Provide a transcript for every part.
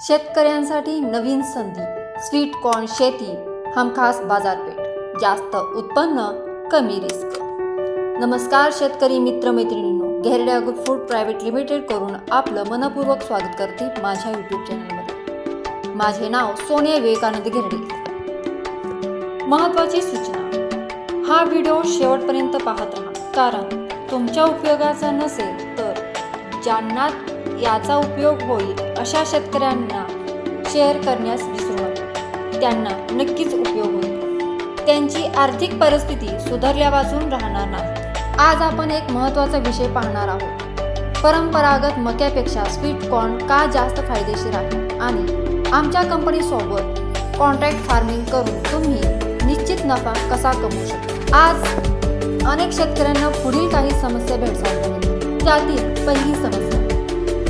शेतकऱ्यांसाठी नवीन संधी, sweet corn शेती, हमखास बाजारपेठ, जास्त उत्पन्न, कमी रिस्क. नमस्कार शेतकरी मित्र मैत्रिणींनो, Gherde agro food private limited करून आपलं मनपूर्वक स्वागत करते माझ्या यूट्यूब चॅनलमध्ये. माझे नाव सोनिया विवेकानंद घेरडे. महत्त्वाची सूचना, हा व्हिडिओ शेवटपर्यंत पाहत राहा, कारण तुमच्या उपयोगाचा नसेल तर ज्यांना याचा उपयोग होईल अशा शेतकऱ्यांना शेअर करण्यास विसरू नका. त्यांना नक्कीच उपयोग होईल. त्यांची आर्थिक परिस्थिती सुधारल्यापासून राहणार नाही. आज आपण एक महत्त्वाचा विषय पाहणार आहोत. परंपरागत मक्यापेक्षा स्वीट कॉर्न का जास्त फायदेशीर आहे आणि आमच्या कंपनीसोबत कॉन्ट्रॅक्ट फार्मिंग करून तुम्ही निश्चित नफा कसा कमवू शकता. आज अनेक शेतकऱ्यांना पुढील काही समस्या भेडसावत आहेत. त्यातील पहिली समस्या,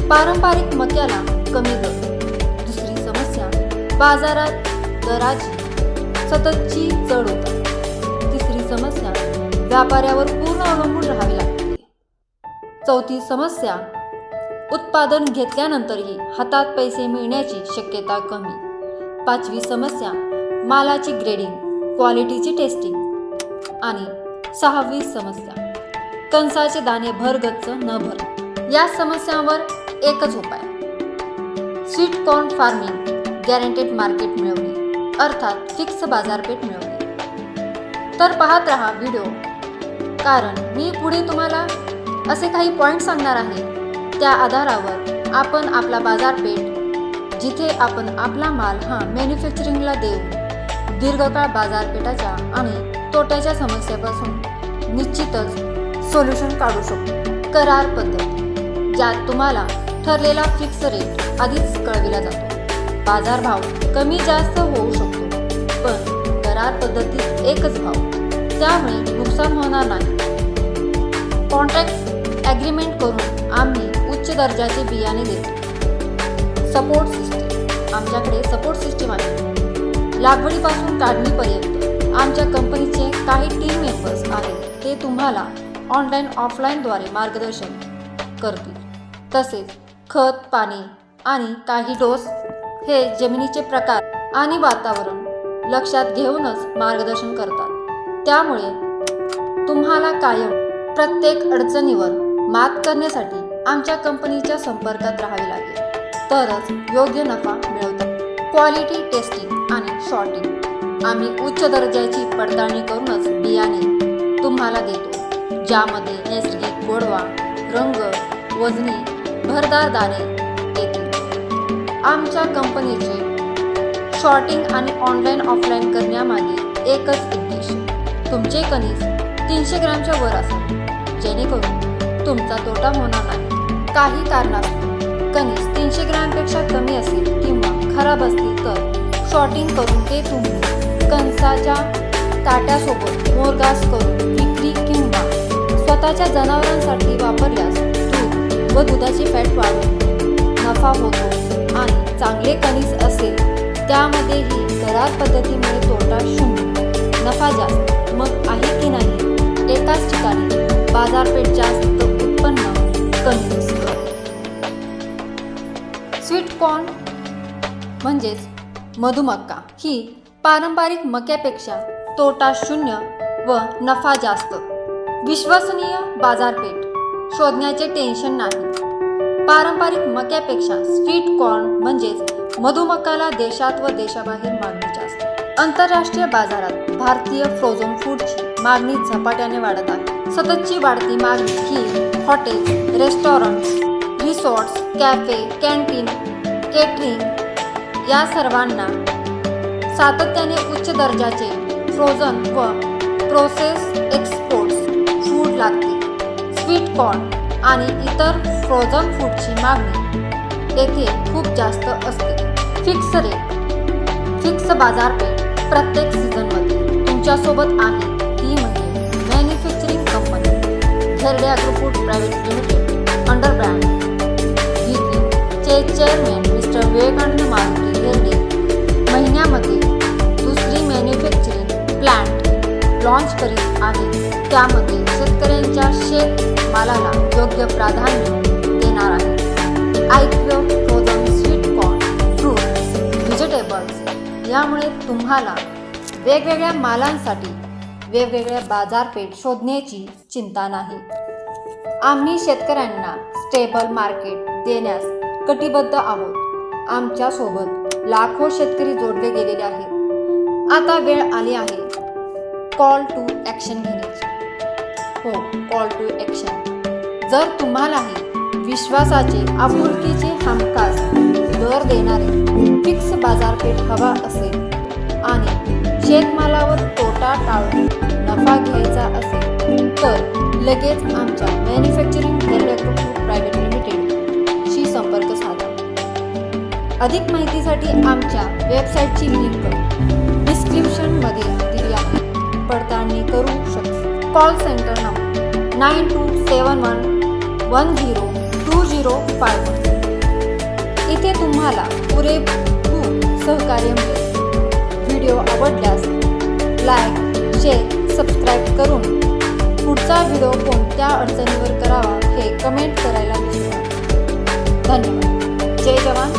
पारंपरिक मक्याला कमी दर. दुसरी समस्या, बाजारात दराची सततची चढ होता. तिसरी समस्या, व्यापाऱ्यावर पूर्ण अवलंबून राहावे लागते. चौथी समस्या, उत्पादन घेतल्यानंतरही हातात पैसे मिळण्याची शक्यता कमी. पाचवी समस्या, मालाची ग्रेडिंग, क्वालिटीची टेस्टिंग. आणि सहावी समस्या, कणसाचे दाणे भरगच्च न भर. या समस्यांवर एकच उपाय, sweet corn farming, guaranteed market मिळवणे, अर्थात फिक्स बाजारपेठ मिळवणे. तर पाहत रहा व्हिडिओ, कारण मी पुढे तुम्हाला असे काही पॉईंट सांगणार आहे. त्या आधारावर आपण आपला बाजारपेठ, जिथे आपण आपला माल हा मॅन्युफॅक्चरिंगला देऊ, दीर्घकाळ बाजारपेठाच्या आणि तोट्याच्या समस्येपासून निश्चितच सोल्युशन काढू शकतो. करार पद्धत, ज्यात तुम्हाला ठरलेला फिक्स रेट आधीच कळविला जातो. बाजारभाव कमी जास्त होऊ शकतो, पण करार पद्धतीत एकच भाव, त्यामुळे नुकसान होणार नाही. कॉन्ट्रॅक्ट ॲग्रीमेंट करून आम्ही उच्च दर्जाचे बियाणे देतो. सपोर्ट सिस्टीम, आमच्याकडे सपोर्ट सिस्टीम आहे. लागवडीपासून काढणीपर्यंत आमच्या कंपनीचे काही टीम मेंबर्स आहेत. ते तुम्हाला ऑनलाईन ऑफलाईनद्वारे मार्गदर्शन करतील. तसेच खत, पाणी आणि काही डोस हे जमिनीचे प्रकार आणि वातावरण लक्षात घेऊनच मार्गदर्शन करतात. त्यामुळे तुम्हाला कायम प्रत्येक अडचणीवर मात करण्यासाठी आमच्या कंपनीच्या संपर्कात राहावे लागेल, तरच योग्य नफा मिळवता. क्वालिटी टेस्टिंग आणि शॉर्टिंग, आम्ही उच्च दर्जाची पडताळणी करूनच बियाणे तुम्हाला देतो, ज्यामध्ये नैसर्गिक गोडवा, रंग, वजनी, भरदार दाणे येतील. आमच्या कंपनीचे शॉर्टिंग आणि ऑनलाईन ऑफलाईन करण्यामागे एकच उद्देश, तुमचे कणीस 300 ग्रॅमच्या वर असेल, जेणेकरून तुमचा तोटा होणार नाही. काही कारणास्तव कणीस 300 ग्रॅमपेक्षा कमी असेल किंवा खराब असतील तर शॉर्टिंग करून ते तुम्ही कणसाच्या ताट्यासोबत मोरगास करून विक्री किंवा स्वतःच्या जनावरांसाठी वापरल्यास दूध व दुधाची फॅट वाढून नफा होतो. आणि चांगले कणीस असेल त्यामध्येही करार पद्धतीमुळे तोटा शून्य, नफा जास्त. मग आहे की नाही एकाच ठिकाणी बाजारपेठ जास्त, उत्पन्न कमी रिस्क. स्वीट कॉर्न म्हणजेच मधुमका ही पारंपरिक मक्यापेक्षा तोटा शून्य व नफा जास्त. विश्वसनीय बाजारपेठ शोधण्याचे टेन्शन नाही. पारंपरिक मक्यापेक्षा स्वीट कॉर्न म्हणजेच मधुमकाला देशात व देशाबाहेर मागणी जास्त. आंतरराष्ट्रीय बाजारात भारतीय फ्रोझन फूडची मागणी झपाट्याने वाढत आहे. सततची वाढती मागणी ही hotels, restaurants, resorts, cafe, canteen, catering या सर्वांना सातत्याने उच्च दर्जाचे फ्रोझन व प्रोसेस एक्सपोर्ट्स फूड लागते. स्वीट कॉर्न आणि इतर फ्रोझन फूडची मागणी येथे खूप जास्त असते. फिक्स रेट, फिक्स बाजारपेठ प्रत्येक सीझनमध्ये तुमच्यासोबत आहे, ती म्हणजे manufacturing company Gherde agro food private limited under brand चे चेअरमॅन मिस्टर विवेकानंद मारुती घेरडे महिन्यामध्ये दुसरी मॅन्युफॅक्चरिंग प्लांट लॉन्च करीत आहे. त्यामध्ये शेतकऱ्यांच्या शेतमालाला योग्य प्राधान्य देणार आहे. आयक्यू फ्रोझन स्वीट कॉर्न यामुळे तुम्हाला वेगवेगळ्या मालांसाठी वेगवेगळ्या बाजारपेठ शोधण्याची चिंता नाही. आम्ही शेतकऱ्यांना स्टेबल मार्केट देण्यास कटिबद्ध आहोत. आमच्यासोबत लाखो शेतकरी जोडले गेलेले आहेत. आता वेळ आली आहे कॉल टू ॲक्शन घेण्याची. हो, कॉल टू ॲक्शन. जर तुम्हालाही विश्वासाचे, आपुलकीचे, हमखास दर देणारे फिक्स बाजारपेठ हवा असेल आणि शेतमालावर तोटा टाळून नफा घ्यायचा असेल तर लगेच आमच्या मॅन्युफॅक्चरिंग इलेक्ट्रिक प्रायव्हेट लिमिटेड संपर्क साधा. अधिक माहितीसाठी आमच्या वेबसाईटची लिंक डिस्क्रिप्शनमध्ये दिली आहे. पडताळणी करू शकता. Call centre number 9271102051. इथे तुम्हाला पुरेपूर सहकार्य मिळेल. व्हिडिओ आवडल्यास लाईक, शेअर, सबस्क्राईब करून पुढचा व्हिडिओ कोणत्या अडचणीवर करावा हे कमेंट करायला विसरू नका. धन्यवाद. जय जवान.